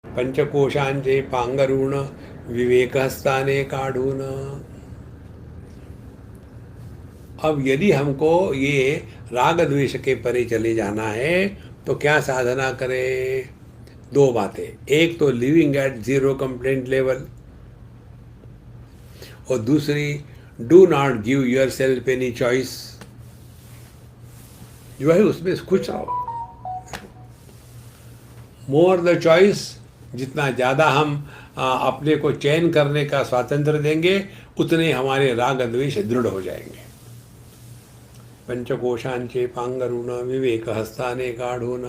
पंचकोशांचे पांगरुण विवेकहस्ताने काढ़ून। अब यदि हमको ये राग द्वेष के परे चले जाना है तो क्या साधना करें? दो बातें, एक तो living at zero complaint level, और दूसरी do not give your self any choice. जो है उसमें खुश रहो। मोर द चॉइस, जितना ज़्यादा हम अपने को चयन करने का स्वातंत्र देंगे उतने हमारे राग द्वेष दृढ़ हो जाएंगे। पंचकोशांचे पांगरुण विवेक हस्ताने काढ़ून।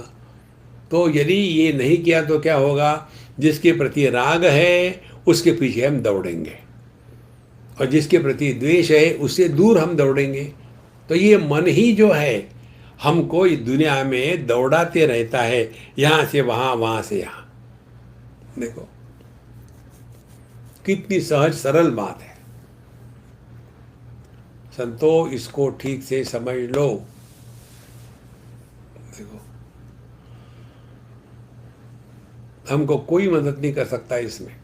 तो यदि ये नहीं किया तो क्या होगा? जिसके प्रति राग है उसके पीछे हम दौड़ेंगे, और जिसके प्रति द्वेष है उससे दूर हम दौड़ेंगे। तो ये मन ही जो है हमको इस दुनिया में दौड़ाते रहता है, यहाँ से वहाँ, वहाँ से यहाँ। देखो कितनी सहज सरल बात है। संतो इसको ठीक से समझ लो। देखो हमको कोई मदद नहीं कर सकता इसमें।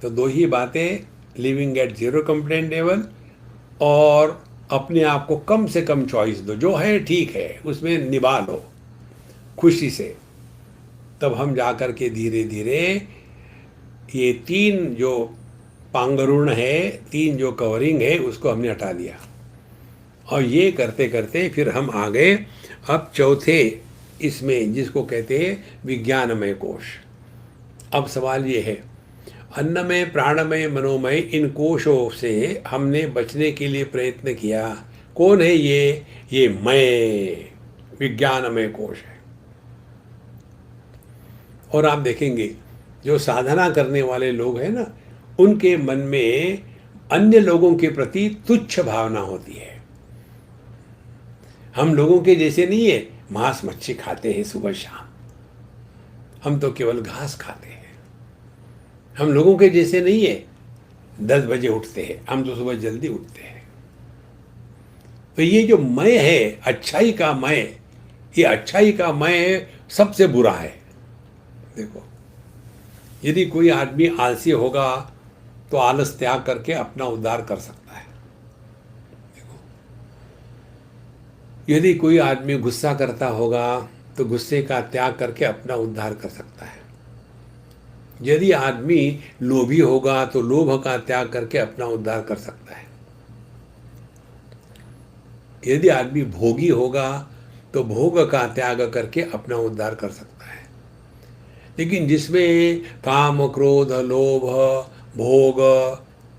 तो दो ही बातें, living at zero complaint level और अपने आप को कम से कम चॉइस दो। जो है ठीक है, उसमें निभा लो खुशी से। तब हम जाकर के धीरे धीरे ये तीन जो पांगरुण है, तीन जो कवरिंग है, उसको हमने हटा दिया। और ये करते करते फिर हम आ गए अब चौथे इसमें, जिसको कहते हैं विज्ञानमय कोश। अब सवाल ये है, अन्नमय, प्राणमय, मनोमय, इन कोशों से हमने बचने के लिए प्रयत्न किया। कौन है ये मय, विज्ञानमय कोश है। और आप देखेंगे जो साधना करने वाले लोग हैं ना, उनके मन में अन्य लोगों के प्रति तुच्छ भावना होती है। हम लोगों के जैसे नहीं है, मांस मच्छी खाते हैं सुबह शाम, हम तो केवल घास खाते हैं। हम लोगों के जैसे नहीं है, 10 बजे उठते हैं, हम तो सुबह जल्दी उठते हैं। तो ये जो मय है, अच्छाई का मय, ये अच्छाई का मय सबसे बुरा है। देखो यदि कोई आदमी आलसी होगा तो आलस त्याग करके अपना उद्धार कर सकता है। देखो यदि कोई आदमी गुस्सा करता होगा तो गुस्से का त्याग करके अपना उद्धार कर सकता है। यदि आदमी लोभी होगा तो लोभ का त्याग करके अपना उद्धार कर सकता है। यदि आदमी भोगी होगा तो भोग का त्याग करके अपना उद्धार कर सकता है। लेकिन जिसमें काम, क्रोध, लोभ, भोग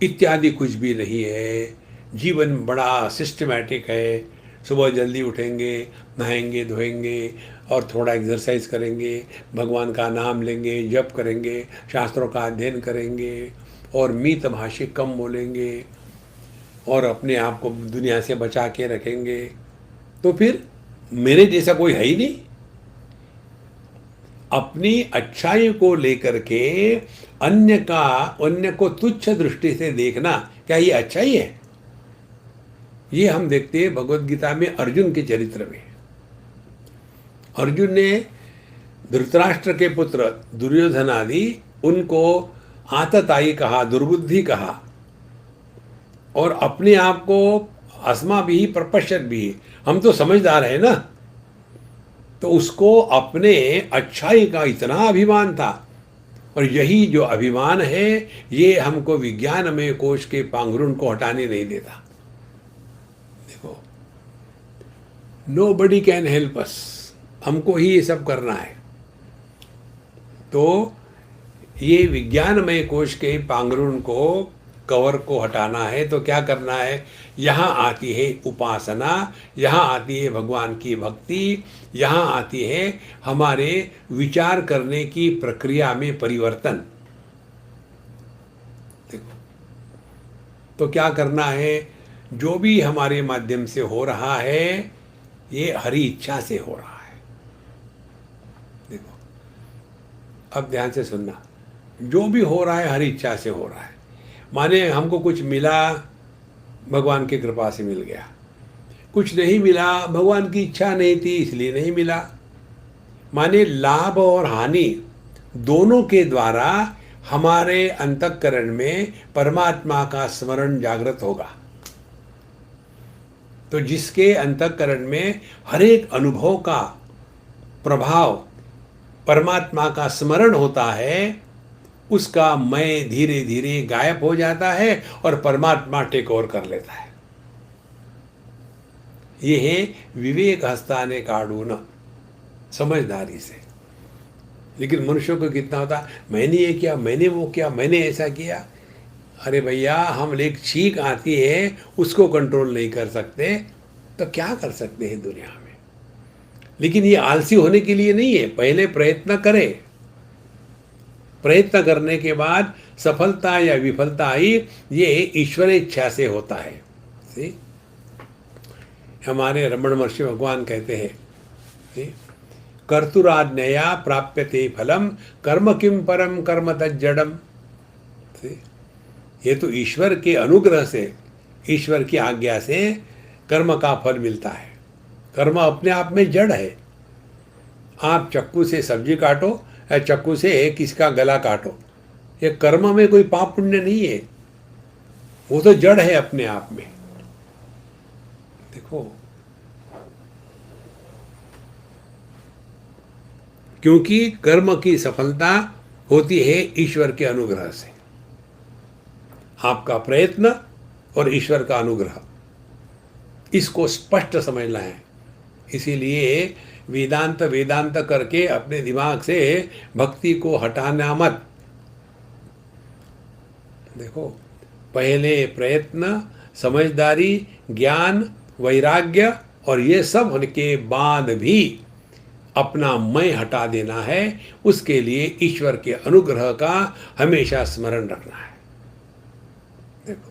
इत्यादि कुछ भी नहीं है, जीवन बड़ा सिस्टमैटिक है, सुबह जल्दी उठेंगे, नहाएंगे धोएंगे और थोड़ा एक्सरसाइज करेंगे, भगवान का नाम लेंगे, जप करेंगे, शास्त्रों का अध्ययन करेंगे और मीत भाषी कम बोलेंगे और अपने आप को दुनिया से बचा के रखेंगे, तो फिर मेरे जैसा कोई है ही नहीं। अपनी अच्छाई को लेकर के अन्य को तुच्छ दृष्टि से देखना, क्या ये अच्छाई है? ये हम देखते हैं भगवत गीता में अर्जुन के चरित्र में। अर्जुन ने धृतराष्ट्र के पुत्र दुर्योधन आदि उनको आतताई कहा, दुर्बुद्धि कहा, और अपने आप को अस्मा भी प्रपश्यत भी, हम तो समझदार है ना। तो उसको अपने अच्छाई का इतना अभिमान था, और यही जो अभिमान है ये हमको विज्ञानमय कोश के पांगरुण को हटाने नहीं देता। देखो नोबडी कैन हेल्प अस, हमको ही ये सब करना है। तो ये विज्ञानमय कोश के पांगरुण को, कवर को हटाना है तो क्या करना है? यहाँ आती है उपासना, यहाँ आती है भगवान की भक्ति, यहाँ आती है हमारे विचार करने की प्रक्रिया में परिवर्तन। देखो तो क्या करना है? जो भी हमारे माध्यम से हो रहा है ये हरि इच्छा से हो रहा है। देखो अब ध्यान से सुनना, जो भी हो रहा है हरि इच्छा से हो रहा है। माने हमको कुछ मिला, भगवान की कृपा से मिल गया, कुछ नहीं मिला, भगवान की इच्छा नहीं थी इसलिए नहीं मिला। माने लाभ और हानि दोनों के द्वारा हमारे अंतःकरण में परमात्मा का स्मरण जागृत होगा। तो जिसके अंतःकरण में हर एक अनुभव का प्रभाव परमात्मा का स्मरण होता है, उसका मैं धीरे धीरे गायब हो जाता है और परमात्मा टेक ओवर कर लेता है। ये है विवेक हस्ताने काढ़ून, समझदारी से। लेकिन मनुष्यों को कितना होता, मैंने ये किया, मैंने वो किया, मैंने ऐसा किया। अरे भैया, हम एक छींक आती है उसको कंट्रोल नहीं कर सकते तो क्या कर सकते हैं दुनिया में। लेकिन ये आलसी होने के लिए नहीं है, पहले प्रयत्न करें। प्रयत्न करने के बाद सफलता या विफलता आई, ये ईश्वर इच्छा से होता है। सी, हमारे रमण महर्षि भगवान कहते हैं, कर्तुराज्ञया प्राप्यते फलम कर्म किम परम कर्म तज्जडम। ये तो ईश्वर के अनुग्रह से, ईश्वर की आज्ञा से कर्म का फल मिलता है। कर्म अपने आप में जड़ है। आप चक्कू से सब्जी काटो या चक्कू से किसका गला काटो, ये कर्म में कोई पाप पुण्य नहीं है, वो तो जड़ है अपने आप में। देखो, क्योंकि कर्म की सफलता होती है ईश्वर के अनुग्रह से। आपका प्रयत्न और ईश्वर का अनुग्रह, इसको स्पष्ट समझना है। इसीलिए वेदांत वेदांत करके अपने दिमाग से भक्ति को हटाना मत। देखो, पहले प्रयत्न, समझदारी, ज्ञान, वैराग्य और ये सब होने के बाद भी अपना मैं हटा देना है। उसके लिए ईश्वर के अनुग्रह का हमेशा स्मरण रखना है। देखो,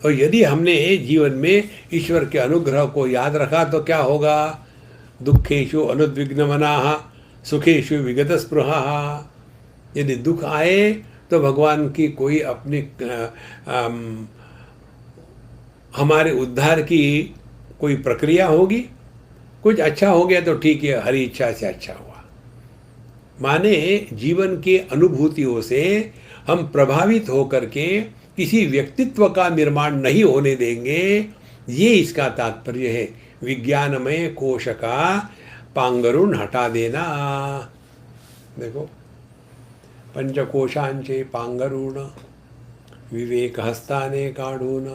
और यदि हमने जीवन में ईश्वर के अनुग्रह को याद रखा तो क्या होगा? दुखेषु अनुद्विग्नमनाः सुखेषु विगत स्पृहाः। यदि दुख आए तो भगवान की कोई अपनी हमारे उद्धार की कोई प्रक्रिया होगी। कुछ अच्छा हो गया तो ठीक है, हरी इच्छा से अच्छा हुआ। माने जीवन के अनुभूतियों से हम प्रभावित होकर के किसी व्यक्तित्व का निर्माण नहीं होने देंगे, ये इसका तात्पर्य है। विज्ञानमय कोश का पांगरुण हटा देना। देखो, पंचकोशांचे पांगरुण विवेक हस्ताने काढ़ून।